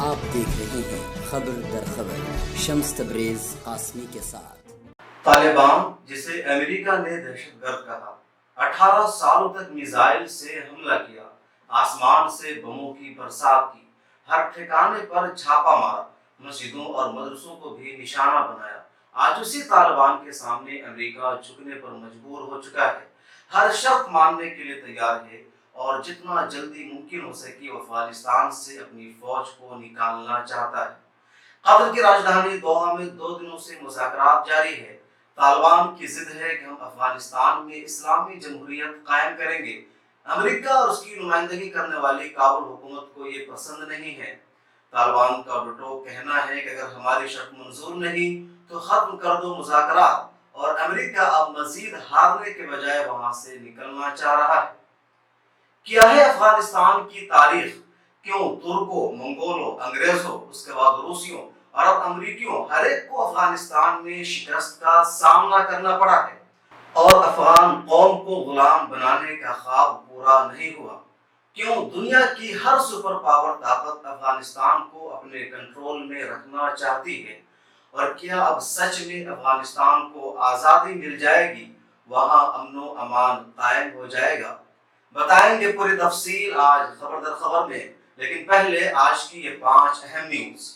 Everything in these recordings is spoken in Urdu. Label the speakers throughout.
Speaker 1: آپ دیکھ رہے ہیں خبر در خبر شمس تبریز قاسمی کے ساتھ۔
Speaker 2: طالبان جسے امریکہ نے دہشت گرد کہا، 18 سالوں تک میزائل سے حملہ کیا، آسمان سے بموں کی برسات کی، ہر ٹھکانے پر چھاپا مارا، مسجدوں اور مدرسوں کو بھی نشانہ بنایا۔ آج اسی طالبان کے سامنے امریکہ جھکنے پر مجبور ہو چکا ہے، ہر شرط ماننے کے لیے تیار ہے اور جتنا جلدی ممکن ہو سکے وہ افغانستان سے اپنی فوج کو نکالنا چاہتا ہے۔ قطر کی راجدھانی دوحہ میں 2 دنوں سے مذاکرات جاری ہے۔ طالبان کی ضد ہے کہ ہم افغانستان میں اسلامی جمہوریت قائم کریں گے۔ امریکہ اور اس کی نمائندگی کرنے والی کابل حکومت کو یہ پسند نہیں ہے۔ طالبان کا ڈٹو کہنا ہے کہ اگر ہماری شرط منظور نہیں تو ختم کر دو مذاکرات، اور امریکہ اب مزید ہارنے کے بجائے وہاں سے نکلنا چاہ رہا ہے۔ کیا ہے افغانستان کی تاریخ؟ کیوں ترکوں، منگولوں، انگریزوں، اس کے بعد روسیوں، عرب امریکیوں، ہر ایک کو افغانستان میں شکست کا سامنا کرنا پڑا ہے اور افغان قوم کو غلام بنانے کا خواب پورا نہیں ہوا؟ کیوں دنیا کی ہر سپر پاور طاقت افغانستان کو اپنے کنٹرول میں رکھنا چاہتی ہے؟ اور کیا اب سچ میں افغانستان کو آزادی مل جائے گی، وہاں امن و امان قائم ہو جائے گا؟ بتائیں گے پوری تفصیل آج خبر در خبر میں، لیکن پہلے آج کی یہ 5 اہم نیوز۔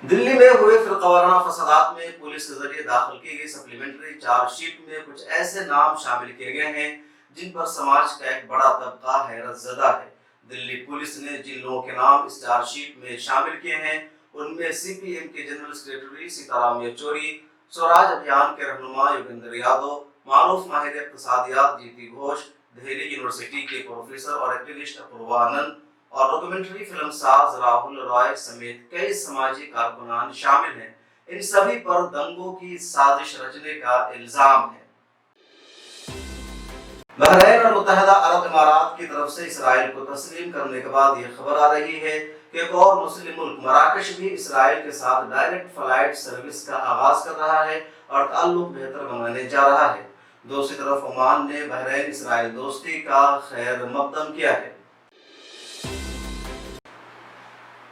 Speaker 2: دلی میں ہوئے فرقہ وارانہ فسادات میں پولیس کے ذریعے داخل کی گئی سپلیمنٹری چارج شیٹ میں کچھ ایسے نام شامل کیے گئے ہیں جن پر سماج کا ایک بڑا طبقہ حیرت زدہ ہے۔ دلی پولیس نے جن لوگوں کے نام اس چارج شیٹ میں شامل کیے ہیں ان میں سی پی ایم کے جنرل سیکریٹری سیتارام یچوری، سوراج ابھیان کے رہنما یوگیندر یادو، معروف ماہر اقتصادیات G T Ghosh, Delhi university کے پروفیسر اور ایکٹیوسٹ اپوروا آنند، اور ڈاکومنٹری فلم ساز راہل رائے سمیت کئی سماجی کارکنان شامل ہیں۔ ان سبھی پر دنگوں کی سازش رچنے کا الزام ہے۔ بحرین اور متحدہ عرب امارات کی طرف سے اسرائیل کو تسلیم کرنے کے بعد یہ خبر آ رہی ہے کہ ایک اور مسلم ملک مراکش بھی اسرائیل کے ساتھ ڈائریکٹ فلائٹ سروس کا آغاز کر رہا ہے اور تعلق بہتر بنانے جا رہا ہے۔ دوسری طرف عمان نے بحرین اسرائیل دوستی کا خیر مقدم کیا ہے۔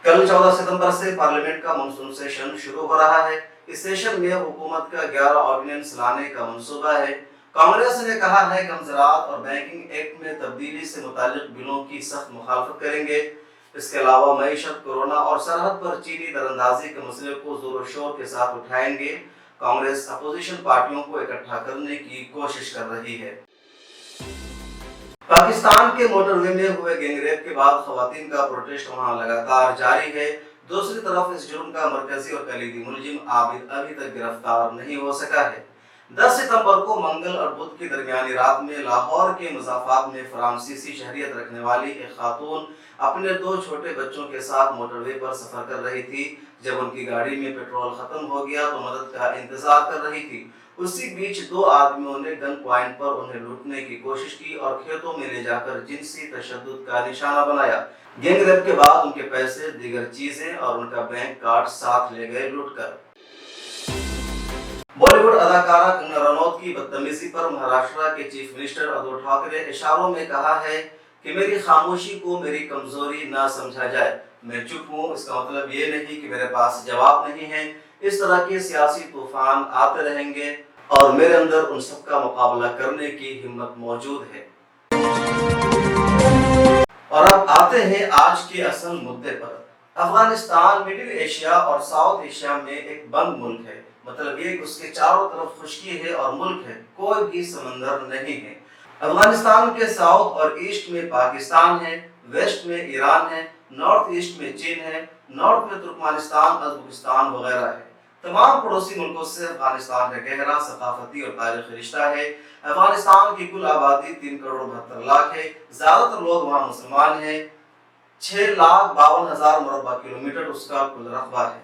Speaker 2: کل 14 ستمبر سے پارلیمنٹ کا مانسون سیشن شروع ہو رہا ہے۔ اس سیشن میں حکومت کا 11 آرڈیننس لانے کا منصوبہ ہے۔ کانگریس نے کہا ہے کہ ہم زراعت اور بینکنگ ایکٹ میں تبدیلی سے متعلق بلوں کی سخت مخالفت کریں گے۔ اس کے علاوہ معیشت، کورونا اور سرحد پر چینی دراندازی کے مسئلے کو زور و شور کے ساتھ اٹھائیں گے۔ کانگریس اپوزیشن پارٹیوں کو اکٹھا کرنے کی کوشش کر رہی ہے۔ پاکستان کے موٹر وے میں ہوئے گینگ ریپ کے بعد خواتین کا پروٹیسٹ وہاں لگاتار جاری ہے۔ دوسری طرف اس جرم کا مرکزی اور کلیدی ملزم عابد ابھی تک گرفتار نہیں ہو سکا ہے۔ 10 ستمبر کو منگل اور بدھ کی درمیانی رات میں لاہور کے مضافات میں فرانسیسی شہریت رکھنے والی ایک خاتون اپنے 2 چھوٹے بچوں کے ساتھ موٹر وے پر سفر کر رہی تھی۔ جب ان کی گاڑی میں پیٹرول ختم ہو گیا تو مدد کا انتظار کر رہی تھی۔ اسی بیچ 2 آدمیوں نے گن پوائنٹ پر انہیں لوٹنے کی کوشش کی اور کھیتوں میں لے جا کر جنسی تشدد کا نشانہ بنایا۔ گینگ ریپ کے بعد ان کے پیسے، دیگر چیزیں اور ان کا بینک کارڈ ساتھ لے گئے لوٹ کر۔ بالی ووڈ اداکارہ کنگنا رنوت کی بدتمیزی پر مہاراشٹر کے چیف منسٹر ادھو ٹھاکرے اشاروں میں کہا ہے کہ میری خاموشی کو میری کمزوری نہ سمجھا جائے۔ میں چپ ہوں اس کا مطلب یہ نہیں کہ میرے پاس جواب نہیں ہے۔ اس طرح کے سیاسی طوفان آتے رہیں گے اور میرے اندر ان سب کا مقابلہ کرنے کی ہمت موجود ہے۔ اور اب آتے ہیں آج کے اصل مدعے پر۔ افغانستان مڈل ایشیا اور ساؤتھ ایشیا میں ایک بند ملک ہے۔ مطلب یہ کہ اس کے چاروں طرف خشکی ہے اور ملک ہے، کوئی بھی سمندر نہیں ہے۔ افغانستان کے ساؤتھ اور ایسٹ میں پاکستان ہے، ویسٹ میں ایران ہے، نارتھ ایسٹ میں چین ہے، نارتھ میں ترکمانستان، ازبکستان وغیرہ ہے۔ تمام پڑوسی ملکوں سے افغانستان کا گہرا ثقافتی اور تاریخی رشتہ ہے۔ افغانستان کی کل آبادی 3 کروڑ 72 لاکھ ہے۔ زیادہ تر لوگ وہاں مسلمان ہیں۔ 6,52,000 مربع کلومیٹر اس کا کل رقبہ ہے۔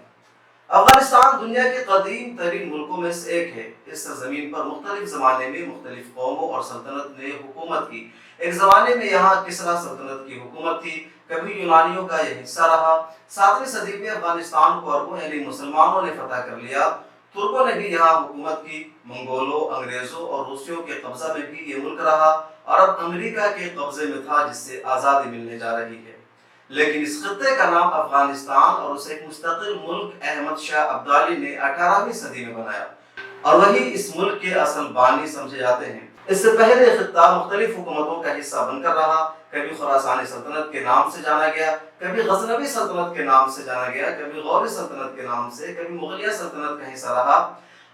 Speaker 2: افغانستان دنیا کے قدیم ترین ملکوں میں سے ایک ہے۔ اس سرزمین پر مختلف زمانے میں مختلف قوموں اور سلطنت نے حکومت کی۔ ایک زمانے میں یہاں کسرا سلطنت کی حکومت تھی، کبھی یونانیوں کا یہ حصہ رہا۔ 7ویں صدی میں افغانستان کو عربوں یعنی مسلمانوں نے فتح کر لیا۔ ترکوں نے بھی یہاں حکومت کی۔ منگولوں، انگریزوں اور روسیوں کے قبضہ میں بھی یہ ملک رہا۔ عرب امریکہ کے قبضے میں تھا جس سے آزادی ملنے جا رہی ہے۔ لیکن اس خطے کا نام افغانستان اور اسے ایک مستقل ملک احمد شاہ ابدالی نے 18ویں صدی میں بنایا اور وہی اس ملک کے اصل بانی سمجھے جاتے ہیں۔ اس سے پہلے یہ خطہ مختلف حکومتوں کا حصہ بن کر رہا، کبھی خراسانی سلطنت کے نام سے جانا گیا، کبھی غزنوی سلطنت کے نام سے جانا گیا، کبھی غوری سلطنت کے نام سے، کبھی مغلیہ سلطنت کا حصہ رہا۔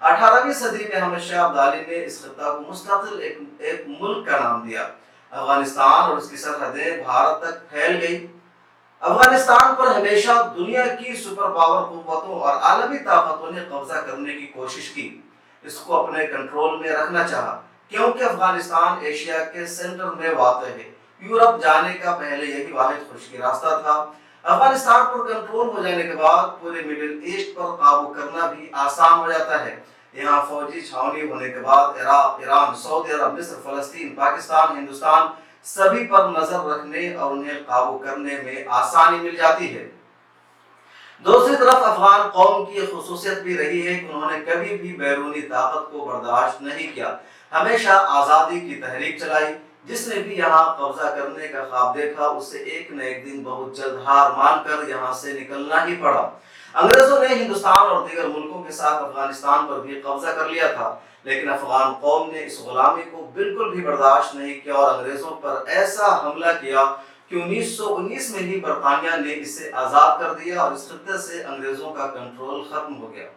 Speaker 2: 18ویں صدی میں احمد شاہ ابدالی نے اس خطہ کو مستقل ایک ملک کا نام دیا۔ افغانستان اور اس کی سرحدیں بھارت تک پھیل گئی۔ افغانستان پر ہمیشہ دنیا کی سپر پاور قوتوں اور عالمی طاقتوں نے قبضہ کرنے کی کوشش کی، اس کو اپنے کنٹرول میں رکھنا چاہا، کیونکہ افغانستان ایشیا کے سینٹر میں واقع ہے۔ یورپ جانے کا پہلے یہی واحد خشکی راستہ تھا۔ افغانستان پر کنٹرول ہو جانے کے بعد پورے مڈل ایسٹ پر قابو کرنا بھی آسان ہو جاتا ہے۔ یہاں فوجی چھاونی ہونے کے بعد عراق، ایران، سعودی عرب، مصر، فلسطین، پاکستان، ہندوستان سبھی پر نظر رکھنے اور انہیں قابو کرنے میں آسانی مل جاتی ہے۔ دوسری طرف افغان قوم کی یہ خصوصیت بھی رہی ہے کہ انہوں نے کبھی بھی بیرونی طاقت کو برداشت نہیں کیا، ہمیشہ آزادی کی تحریک چلائی۔ جس نے بھی یہاں قبضہ کرنے کا خواب دیکھا اسے ایک نہ ایک دن بہت جلد ہار مان کر یہاں سے نکلنا ہی پڑا۔ انگریزوں نے ہندوستان اور دیگر ملکوں کے ساتھ افغانستان پر بھی قبضہ کر لیا تھا، لیکن افغان قوم نے اس غلامی کو بالکل بھی برداشت نہیں کیا اور انگریزوں پر ایسا حملہ کیا کہ 1919 میں ہی برطانیہ نے اسے آزاد کر دیا اور اس خطے سے انگریزوں کا کنٹرول ختم ہو گیا۔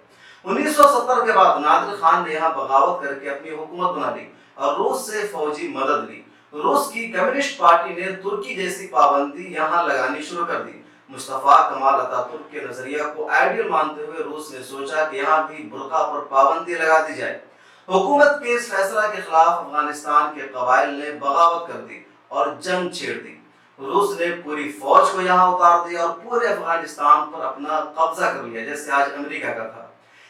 Speaker 2: 1970 کے بعد نادر خان نے یہاں بغاوت کر کے اپنی حکومت بنا لی اور روس سے فوجی مدد لی۔ روس کی کمیونسٹ پارٹی نے ترکی جیسی پابندی یہاں لگانی شروع کر دی۔ مصطفیٰ کمال اتا ترک کے نظریہ کو آئیڈیل مانتے ہوئے روس نے سوچا کہ یہاں بھی برقع پر پابندی لگا دی جائے۔ حکومت کے اس فیصلہ کے خلاف افغانستان کے قبائل نے بغاوت کر دی اور جنگ چھیڑ دی۔ روس نے پوری فوج کو یہاں اتار دیا اور پورے افغانستان پر اپنا قبضہ کر لیا، جیسے آج امریکہ کا تھا۔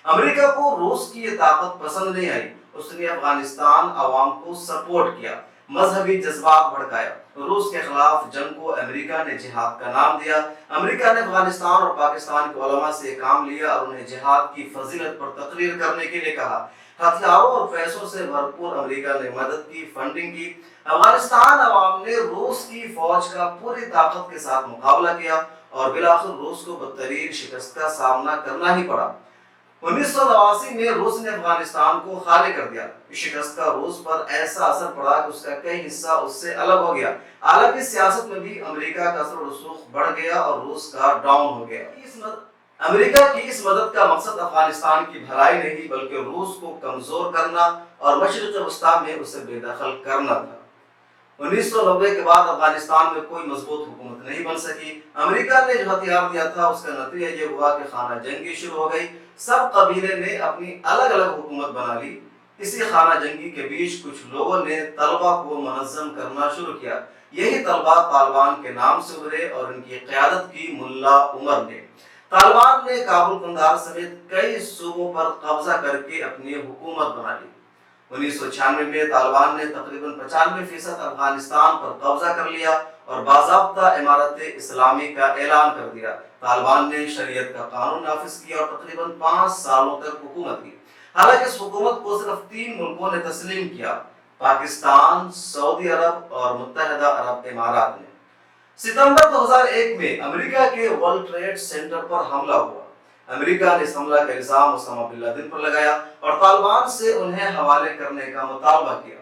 Speaker 2: امریکہ کو روس کی یہ طاقت پسند نہیں آئی، اس نے افغانستان عوام کو سپورٹ کیا، مذہبی جذبات بھڑکایا۔ روس کے خلاف جنگ کو امریکہ نے جہاد کا نام دیا۔ امریکہ نے افغانستان اور پاکستان کے علماء سے کام لیا اور انہیں جہاد کی فضیلت پر تقریر کرنے کے لیے کہا۔ ہتھیاروں اور پیسوں سے بھرپور امریکہ نے مدد کی، فنڈنگ کی۔ افغانستان عوام نے روس کی فوج کا پوری طاقت کے ساتھ مقابلہ کیا اور بالآخر روس کو بدترین شکست کا سامنا کرنا ہی پڑا۔ 1989 میں روس نے افغانستان کو خالی کر دیا۔ اس شکست کا روس پر ایسا اثر پڑا کہ اس کا کئی حصہ اس سے الگ ہو گیا۔ عالمی سیاست میں بھی امریکہ کا اثر و رسوخ بڑھ گیا اور روس کا ڈاؤن ہو گیا۔ امریکہ کی اس مدد کا مقصد افغانستان کی بھلائی نہیں بلکہ روس کو کمزور کرنا اور مشرق وسطیٰ میں اسے بے دخل کرنا تھا۔ 1990 کے بعد افغانستان میں کوئی مضبوط حکومت نہیں بن سکی۔ امریکہ نے جو ہتھیار دیا تھا اس کا نتیجہ یہ ہوا کہ خانہ جنگی شروع ہو گئی۔ سب قبیلے نے اپنی الگ الگ حکومت بنا لی۔ اسی خانہ جنگی کے بیچ کچھ لوگوں نے طلبہ کو منظم کرنا شروع کیا۔ یہی طلبہ طالبان کے نام سے ابھرے اور ان کی قیادت کی ملا عمر نے۔ طالبان نے کابل، قندھار سمیت کئی صوبوں پر قبضہ کر کے اپنی حکومت بنا لی۔ 1996 میں طالبان نے تقریباً 95% افغانستان پر قبضہ کر لیا اور باضابطہ امارت اسلامی کا اعلان کر دیا۔ طالبان نے شریعت کا قانون نافذ کیا اور تقریباً 5 سالوں تک حکومت کی۔ حالانکہ اس حکومت کو صرف 3 ملکوں نے تسلیم کیا: پاکستان، سعودی عرب اور متحدہ عرب امارات نے۔ ستمبر 2001 میں امریکہ کے ورلڈ ٹریڈ سینٹر پر حملہ ہوا۔ امریکہ نے اس حملہ کا الزام اسامہ بن لادن پر لگایا اور طالبان سے انہیں حوالے کرنے کا مطالبہ کیا۔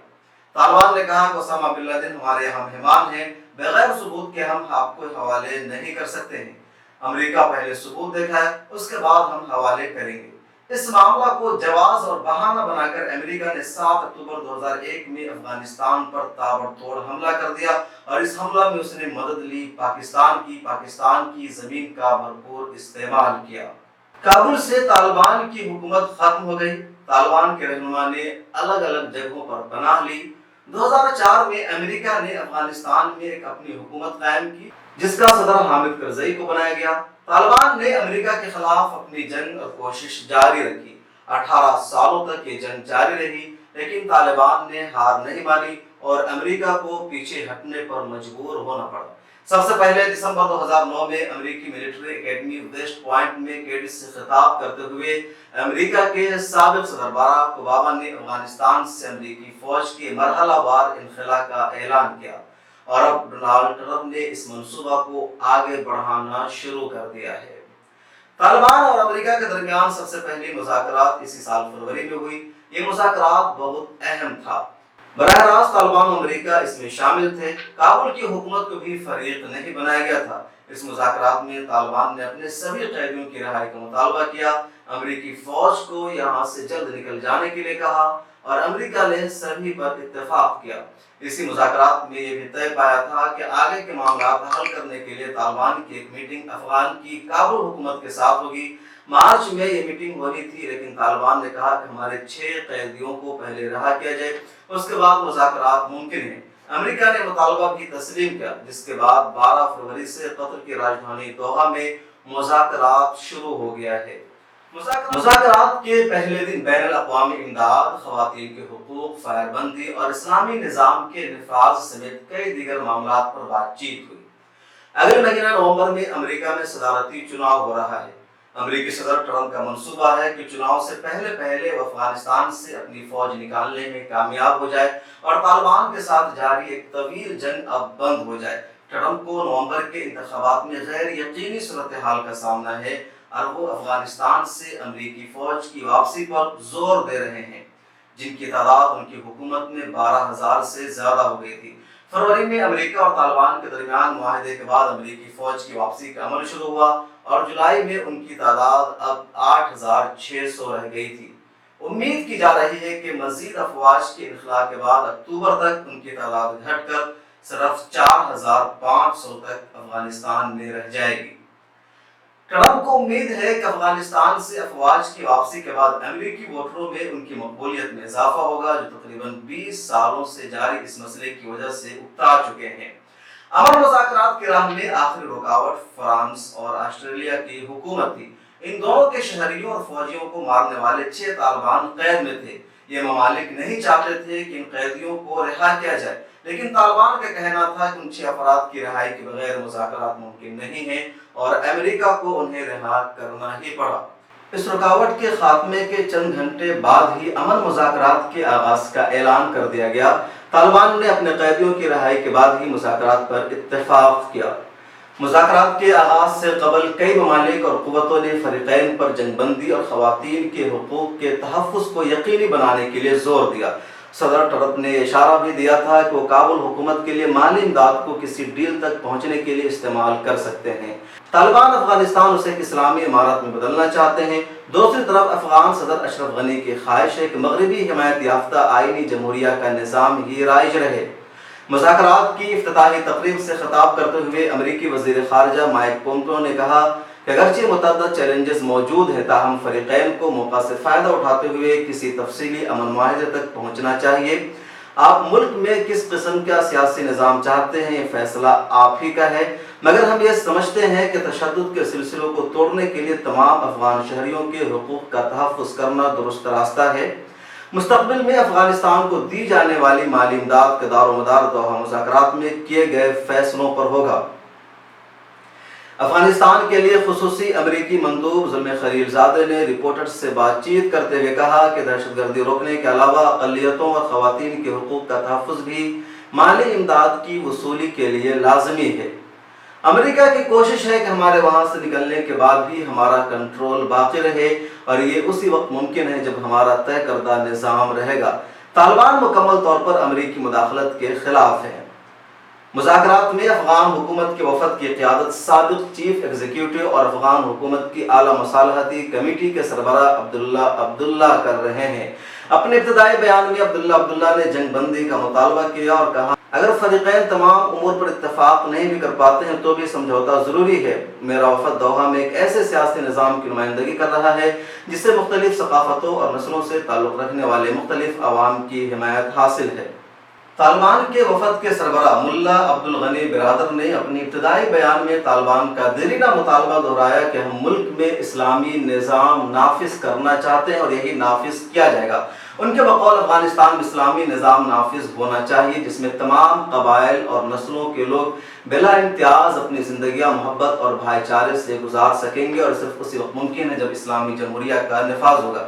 Speaker 2: طالبان نے کہا کہ اسامہ بن لادن ہمارے ہم ہمان ہیں، بغیر ثبوت کے ہم آپ کو حوالے نہیں کر سکتے ہیں۔ امریکہ پہلے ثبوت دکھائے، اس کے بعد ہم حوالے کریں گے۔ اس معاملہ کو جواز اور بہانہ بنا کر امریکہ نے 7 اکتوبر 2001 میں افغانستان پر تابڑتوڑ حملہ کر دیا اور اس حملہ میں اس نے مدد لی، پاکستان کی زمین کا بھرپور استعمال کیا۔ کابل سے طالبان کی حکومت ختم ہو گئی۔ طالبان کے رہنما نے الگ الگ جگہوں پر پناہ لی۔ 2004 میں امریکہ نے افغانستان میں ایک اپنی حکومت قائم کی جس کا صدر حامد کرزئی کو بنایا گیا۔ طالبان نے امریکہ کے خلاف اپنی جنگ اور کوشش جاری رکھی۔ 18 سالوں تک یہ جنگ جاری رہی، لیکن طالبان نے ہار نہیں مانی اور امریکہ کو پیچھے ہٹنے پر مجبور ہونا پڑا۔ سب سے پہلے دسمبر 2009 میں امریکی ملٹری اکیڈمی ویسٹ پوائنٹ میں کیڈٹس سے خطاب کرتے ہوئے امریکہ کے سابق صدر باراک اوباما نے افغانستان سے امریکی فوج کے مرحلہ وار انخلا کا اعلان کیا۔ اور اب ڈونالڈ ٹرمپ نے اس منصوبہ کو آگے بڑھانا شروع کر دیا ہے۔ طالبان اور امریکہ کے درمیان سب سے پہلی مذاکرات اسی سال فروری میں ہوئی۔ یہ مذاکرات بہت اہم تھا۔ براہ راست طالبان و امریکہ اس میں شامل تھے۔ کابل کی حکومت کو بھی فریق نہیں بنایا گیا تھا۔ اس مذاکرات میں طالبان نے اپنے سبھی قیدیوں کی رہائی کا مطالبہ کیا، امریکی فوج کو یہاں سے جلد نکل جانے کے لیے کہا اور امریکہ نے سبھی پر اتفاق کیا۔ اسی مذاکرات میں یہ بھی طے پایا تھا کہ آگے کے معاملات حل کرنے کے لیے طالبان کی ایک میٹنگ افغان کی کابل حکومت کے ساتھ ہوگی۔ مارچ میں یہ میٹنگ ہونی تھی، لیکن طالبان نے کہا کہ ہمارے 6 قیدیوں کو پہلے رہا کیا جائے، اس کے بعد مذاکرات ممکن ہیں۔ امریکہ نے مطالبہ بھی تسلیم کیا، جس کے بعد 12 فروری سے قطر کی راجدھانی دوحہ میں مذاکرات شروع ہو گیا ہے۔ مذاکرات کے پہلے دن بین الاقوامی امداد، خواتین کے حقوق، فائر بندی اور اسلامی نظام کے نفاذ سمیت کئی دیگر معاملات پر بات چیت ہوئی۔ اگلے مہینہ نومبر میں امریکہ میں صدارتی چناؤ ہو رہا ہے۔ امریکی صدر ٹرمپ کا منصوبہ ہے کہ چناؤ سے پہلے وہ افغانستان سے اپنی فوج نکالنے میں کامیاب ہو جائے اور طالبان کے ساتھ جاری ایک طویل جنگ اب بند ہو جائے۔ ٹرمپ کو نومبر کے انتخابات میں غیر یقینی صورتحال کا سامنا ہے اور وہ افغانستان سے امریکی فوج کی واپسی پر زور دے رہے ہیں، جن کی تعداد ان کی حکومت میں 12,000 سے زیادہ ہو گئی تھی۔ فروری میں امریکہ اور طالبان کے درمیان معاہدے کے بعد امریکی فوج کی واپسی کا عمل شروع ہوا اور جولائی میں ان کی تعداد اب 8,600 رہ گئی تھی۔ امید کی جا رہی ہے کہ مزید افواج کے انخلاء کے بعد اکتوبر تک ان کی تعداد گھٹ کر صرف 4,500 تک افغانستان میں رہ جائے گی۔ ٹرمپ کو امید ہے کہ افغانستان سے افواج کی واپسی کے بعد امریکی ووٹروں میں ان کی مقبولیت میں اضافہ ہوگا، جو تقریباً 20 سالوں سے جاری اس مسئلے کی وجہ سے اکتا چکے ہیں۔ امن مذاکرات کی راہ میں آخری رکاوٹ فرانس اور آسٹریلیا کی حکومت تھی۔ ان دونوں کے شہریوں اور فوجیوں کو مارنے والے 6 طالبان قید میں تھے۔ یہ ممالک نہیں چاہتے تھے کہ ان قیدیوں کو رہا کیا جائے، لیکن طالبان کا کہنا تھا کہ ان 6 افراد کی رہائی کے بغیر مذاکرات ممکن نہیں ہیں اور امریکہ کو انہیں رہا کرنا ہی پڑا۔ اس رکاوٹ کے خاتمے کے چند گھنٹے بعد ہی امن مذاکرات کے آغاز کا اعلان کر دیا گیا۔ طالبان نے اپنے قیدیوں کی رہائی کے بعد ہی مذاکرات پر اتفاق کیا۔ مذاکرات کے آغاز سے قبل کئی ممالک اور قوتوں نے فریقین پر جنگ بندی اور خواتین کے حقوق کے تحفظ کو یقینی بنانے کے لیے زور دیا۔ صدر ٹرمپ نے اشارہ بھی دیا تھا کہ وہ کابل حکومت کے لیے مالی امداد کو کسی ڈیل تک پہنچنے کے لیے استعمال کر سکتے ہیں۔ طالبان افغانستان اسے ایک اسلامی امارت میں بدلنا چاہتے ہیں۔ دوسری طرف افغان صدر اشرف غنی کی خواہش ہے کہ مغربی حمایت یافتہ آئینی جمہوریہ کا نظام ہی رائج رہے۔ مذاکرات کی افتتاحی تقریب سے خطاب کرتے ہوئے امریکی وزیر خارجہ مائک پومپیو نے کہا کہ اگرچہ متعدد چیلنجز موجود ہیں، تاہم فریقین کو موقع سے فائدہ اٹھاتے ہوئے کسی تفصیلی امن معاہدے تک پہنچنا چاہیے۔ آپ ملک میں کس قسم کا سیاسی نظام چاہتے ہیں، یہ فیصلہ آپ ہی کا ہے، مگر ہم یہ سمجھتے ہیں کہ تشدد کے سلسلوں کو توڑنے کے لیے تمام افغان شہریوں کے حقوق کا تحفظ کرنا درست راستہ ہے۔ مستقبل میں افغانستان کو دی جانے والی مالی امداد کا دار و مدار دوحہ مذاکرات میں کیے گئے فیصلوں پر ہوگا۔ افغانستان کے لیے خصوصی امریکی مندوب زلمے خلیل زادہ نے رپورٹرز سے بات چیت کرتے ہوئے کہا کہ دہشت گردی روکنے کے علاوہ اقلیتوں اور خواتین کے حقوق کا تحفظ بھی مالی امداد کی وصولی کے لیے لازمی ہے۔ امریکہ کی کوشش ہے کہ ہمارے وہاں سے نکلنے کے بعد بھی ہمارا کنٹرول باقی رہے اور یہ اسی وقت ممکن ہے جب ہمارا طے کردہ نظام رہے گا۔ طالبان مکمل طور پر امریکی مداخلت کے خلاف ہے۔ مذاکرات میں افغان حکومت کے وفد کی قیادت سابق چیف ایگزیکٹو اور افغان حکومت کی اعلیٰ مصالحتی کمیٹی کے سربراہ عبداللہ کر رہے ہیں۔ اپنے ابتدائی بیان میں عبداللہ نے جنگ بندی کا مطالبہ کیا اور کہا اگر فریقین تمام امور پر اتفاق نہیں بھی کر پاتے ہیں تو بھی سمجھوتا ضروری ہے۔ میرا وفد دوحہ میں ایک ایسے سیاسی نظام کی نمائندگی کر رہا ہے جس سے مختلف ثقافتوں اور نسلوں سے تعلق رکھنے والے مختلف عوام کی حمایت حاصل ہے۔ طالبان کے وفد کے سربراہ ملا عبدالغنی برادر نے اپنی ابتدائی بیان میں طالبان کا دیرینہ مطالبہ دہرایا کہ ہم ملک میں اسلامی نظام نافذ کرنا چاہتے ہیں اور یہی نافذ کیا جائے گا۔ ان کے بقول افغانستان میں اسلامی نظام نافذ ہونا چاہیے جس میں تمام قبائل اور نسلوں کے لوگ بلا امتیاز اپنی زندگیاں محبت اور بھائی چارے سے گزار سکیں گے اور صرف اسی وقت ممکن ہے جب اسلامی جمہوریہ کا نفاذ ہوگا۔